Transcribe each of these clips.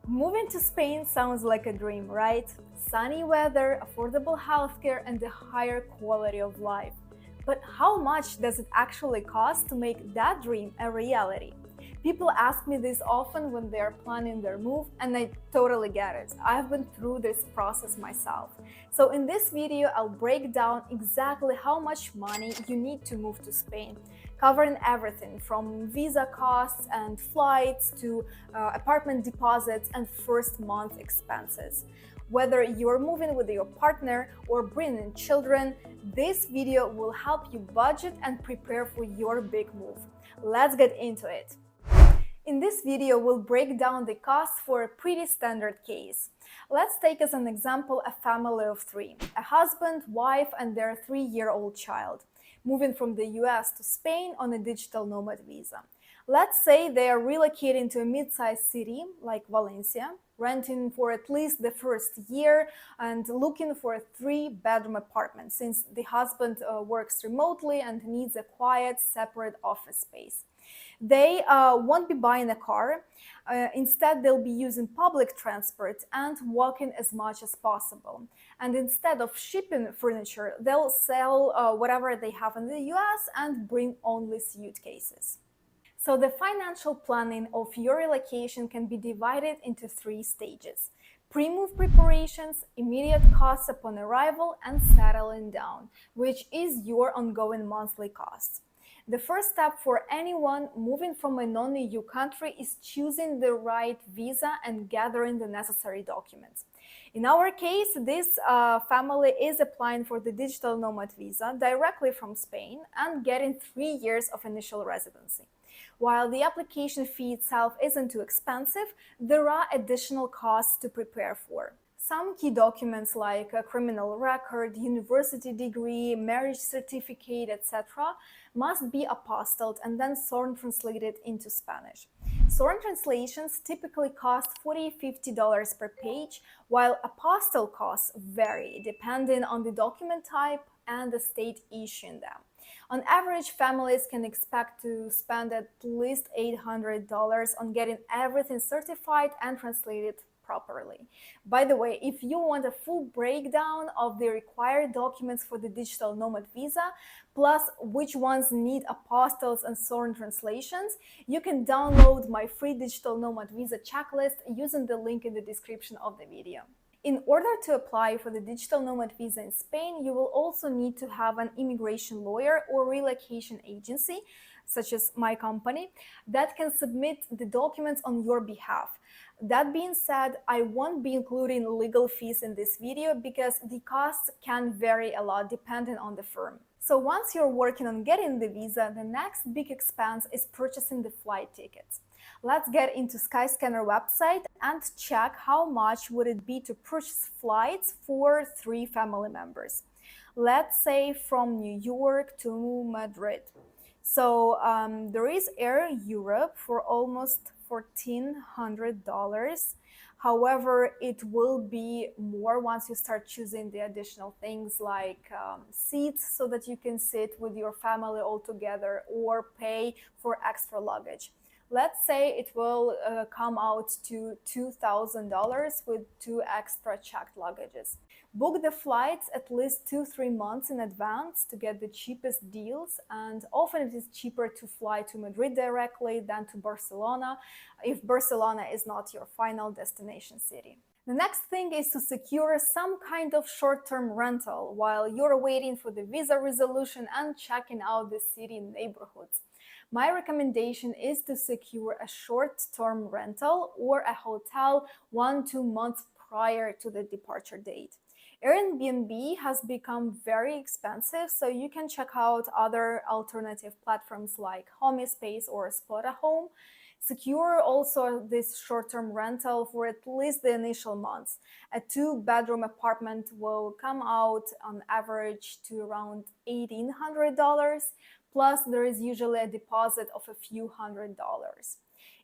Moving to Spain sounds like a dream, right? Sunny weather, affordable healthcare, and a higher quality of life. But how much does it actually cost to make that dream a reality? People ask me this often when they are planning their move, and I totally get it. I've been through this process myself. So in this video, I'll break down exactly how much money you need to move to Spain, covering everything from visa costs and flights to apartment deposits and first month expenses. Whether you're moving with your partner or bringing children, this video will help you budget and prepare for your big move. Let's get into it. In this video, we'll break down the costs for a pretty standard case. Let's take as an example a family of three, a husband, wife, and their 3-year-old child, moving from the US to Spain on a digital nomad visa. Let's say they are relocating to a mid-sized city like Valencia, renting for at least the first year and looking for a 3-bedroom apartment since the husband works remotely and needs a quiet, separate office space. They won't be buying a car. Instead, they'll be using public transport and walking as much as possible. And instead of shipping furniture, they'll sell whatever they have in the US and bring only suitcases. So the financial planning of your relocation can be divided into 3 stages: pre-move preparations, immediate costs upon arrival, and settling down, which is your ongoing monthly costs. The first step for anyone moving from a non-EU country is choosing the right visa and gathering the necessary documents. In our case, this family is applying for the digital nomad visa directly from Spain and getting 3 years of initial residency. While the application fee itself isn't too expensive, there are additional costs to prepare for. Some key documents like a criminal record, university degree, marriage certificate, etc. must be apostilled and then SORN translated into Spanish. SORN translations typically cost $40–50 per page, while apostille costs vary depending on the document type and the state issuing them. On average, families can expect to spend at least $800 on getting everything certified and translated properly. By the way, if you want a full breakdown of the required documents for the digital nomad visa, plus which ones need apostilles and SORN translations, you can download my free digital nomad visa checklist using the link in the description of the video. In order to apply for the digital nomad visa in Spain, you will also need to have an immigration lawyer or relocation agency, such as my company, that can submit the documents on your behalf. That being said, I won't be including legal fees in this video because the costs can vary a lot depending on the firm. So once you're working on getting the visa, the next big expense is purchasing the flight tickets. Let's get into Skyscanner website and check how much would it be to purchase flights for 3 family members. Let's say from New York to Madrid. So there is Air Europe for almost $1,400. However, it will be more once you start choosing the additional things like seats so that you can sit with your family all together or pay for extra luggage. Let's say it will come out to $2,000 with 2 extra checked luggages. Book the flights at least 2–3 months in advance to get the cheapest deals, and often it is cheaper to fly to Madrid directly than to Barcelona if Barcelona is not your final destination city. The next thing is to secure some kind of short-term rental while you're waiting for the visa resolution and checking out the city neighborhoods. My recommendation is to secure a short-term rental or a hotel 1–2 months prior to the departure date. Airbnb has become very expensive, so you can check out other alternative platforms like HomeSpace or Spot-A-Home. Secure also this short-term rental for at least the initial months. A 2-bedroom apartment will come out on average to around $1,800. Plus, there is usually a deposit of a few $100s.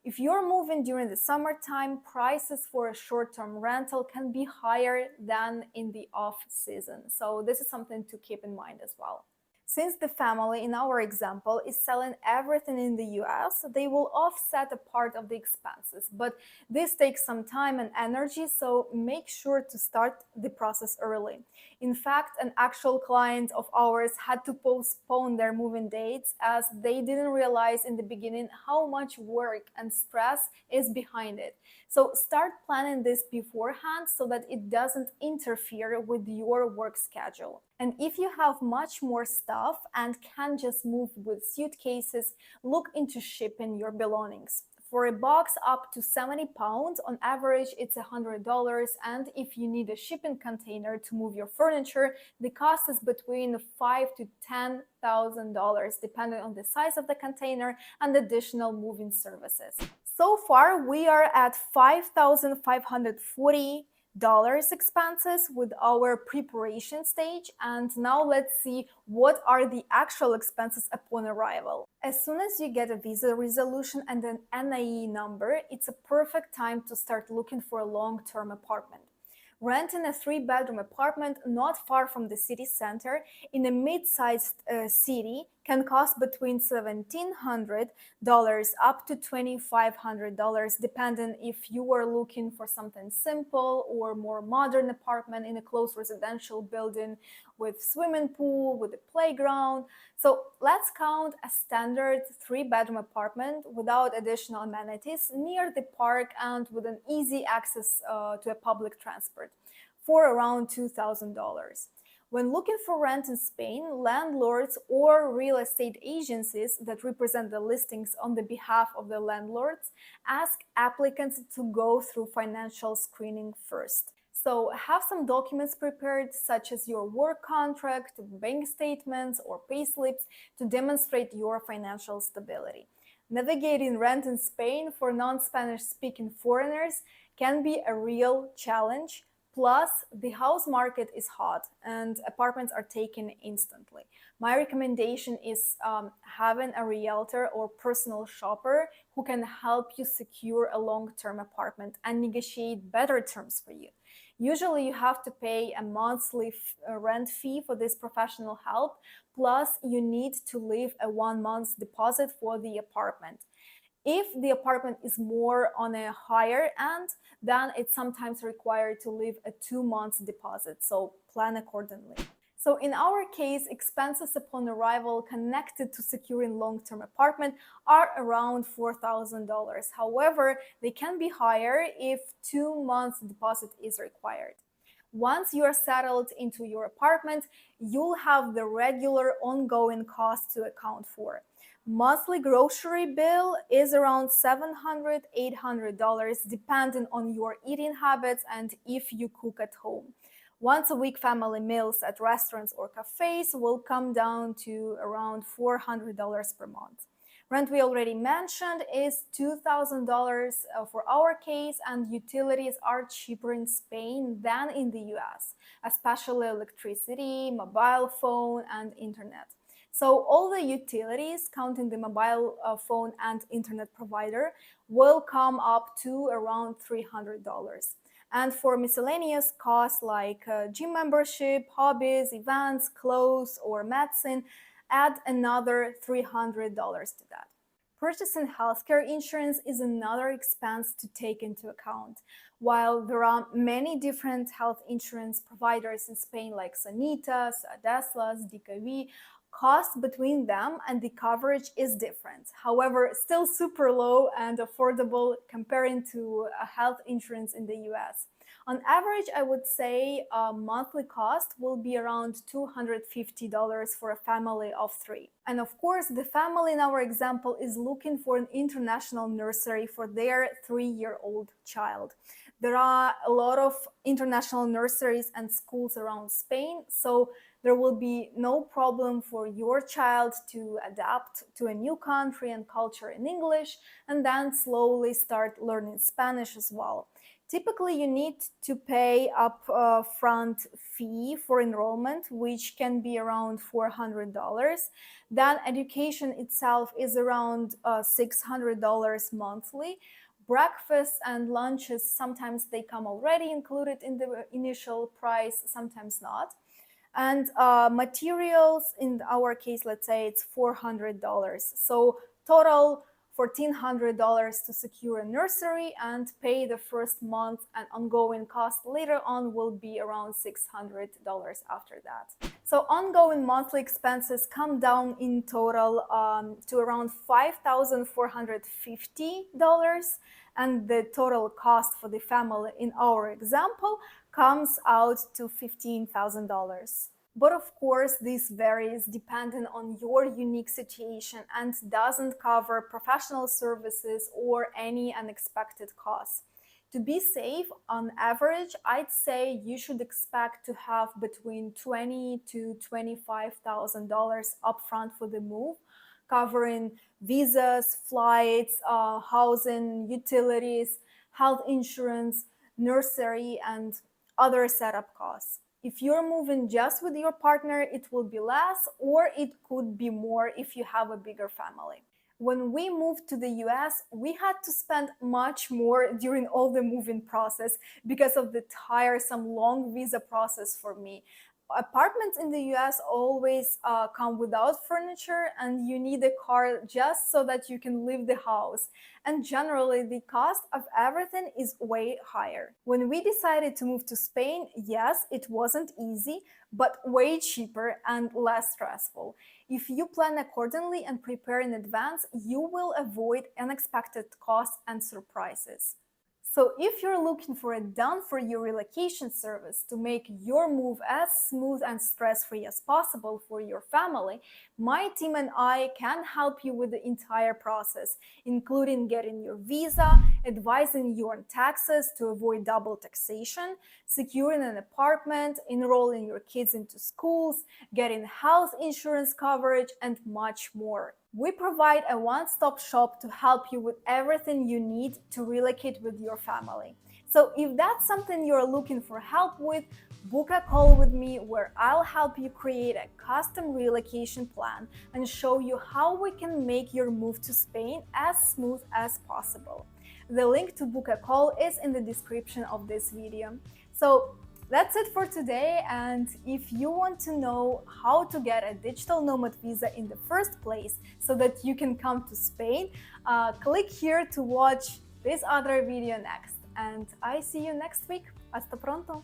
If you're moving during the summertime, prices for a short-term rental can be higher than in the off-season. So this is something to keep in mind as well. Since the family in our example is selling everything in the US, they will offset a part of the expenses. But this takes some time and energy, so make sure to start the process early. In fact, an actual client of ours had to postpone their moving dates as they didn't realize in the beginning how much work and stress is behind it. So start planning this beforehand so that it doesn't interfere with your work schedule. And if you have much more stuff and can't just move with suitcases, look into shipping your belongings. For a box up to 70 pounds, on average, it's $100. And if you need a shipping container to move your furniture, the cost is between $5,000 to $10,000, depending on the size of the container and additional moving services. So far, we are at $5,540 expenses with our preparation stage, and now let's see what are the actual expenses upon arrival. As soon as you get a visa resolution and an NIE number, it's a perfect time to start looking for a long-term apartment. Renting a 3-bedroom apartment not far from the city center in a mid-sized city can cost between $1,700 up to $2,500, depending if you are looking for something simple or more modern apartment in a close residential building with swimming pool, with a playground. So let's count a standard 3-bedroom apartment without additional amenities near the park and with an easy access to a public transport for around $2,000. When looking for rent in Spain, landlords or real estate agencies that represent the listings on the behalf of the landlords ask applicants to go through financial screening first. So have some documents prepared, such as your work contract, bank statements, or payslips to demonstrate your financial stability. Navigating rent in Spain for non-Spanish speaking foreigners can be a real challenge. Plus, the house market is hot and apartments are taken instantly. My recommendation is having a realtor or personal shopper who can help you secure a long-term apartment and negotiate better terms for you. Usually, you have to pay a monthly rent fee for this professional help, plus, you need to leave a 1 month deposit for the apartment. If the apartment is more on a higher end, then it's sometimes required to leave a 2 months deposit, so plan accordingly. So in our case, expenses upon arrival connected to securing long-term apartment are around $4,000. However, they can be higher if 2 months deposit is required. Once you are settled into your apartment, you'll have the regular ongoing costs to account for. Monthly grocery bill is around $700, $800 depending on your eating habits and if you cook at home. Once a week family meals at restaurants or cafes will come down to around $400 per month. Rent we already mentioned is $2,000 for our case, and utilities are cheaper in Spain than in the US, especially electricity, mobile phone, and internet. So all the utilities, counting the mobile phone and internet provider, will come up to around $300. And for miscellaneous costs like gym membership, hobbies, events, clothes, or medicine, add another $300 to that. Purchasing healthcare insurance is another expense to take into account. While there are many different health insurance providers in Spain like Sanitas, Adeslas, DKV, cost between them and the coverage is different. However, still super low and affordable comparing to a health insurance in the US. On average, I would say a monthly cost will be around $250 for a family of 3. And of course, the family in our example is looking for an international nursery for their 3-year-old child. There are a lot of international nurseries and schools around Spain, so there will be no problem for your child to adapt to a new country and culture in English and then slowly start learning Spanish as well. Typically, you need to pay upfront fee for enrollment, which can be around $400. Then education itself is around $600 monthly. Breakfast and lunches, sometimes they come already included in the initial price, sometimes not. And materials, in our case, let's say it's $400. So total $1,400 to secure a nursery and pay the first month, and ongoing cost later on will be around $600 after that. So ongoing monthly expenses come down in total to around $5,450, and the total cost for the family in our example comes out to $15,000. But of course, this varies depending on your unique situation and doesn't cover professional services or any unexpected costs. To be safe, on average, I'd say you should expect to have between $20,000 to $25,000 upfront for the move, covering visas, flights, housing, utilities, health insurance, nursery, and other setup costs. If you're moving just with your partner, it will be less, or it could be more if you have a bigger family. When we moved to the US, we had to spend much more during all the moving process because of the tiresome long visa process for me. Apartments in the US always come without furniture, and you need a car just so that you can leave the house. And generally, the cost of everything is way higher. When we decided to move to Spain, yes, it wasn't easy, but way cheaper and less stressful. If you plan accordingly and prepare in advance, you will avoid unexpected costs and surprises. So if you're looking for a done-for-you relocation service to make your move as smooth and stress-free as possible for your family, my team and I can help you with the entire process, including getting your visa, advising you on taxes to avoid double taxation, securing an apartment, enrolling your kids into schools, getting health insurance coverage, and much more. We provide a one-stop shop to help you with everything you need to relocate with your family. So if that's something you're looking for help with, book a call with me where I'll help you create a custom relocation plan and show you how we can make your move to Spain as smooth as possible. The link to book a call is in the description of this video. So that's it for today, and if you want to know how to get a digital nomad visa in the first place so that you can come to Spain, click here to watch this other video next. And I see you next week. Hasta pronto!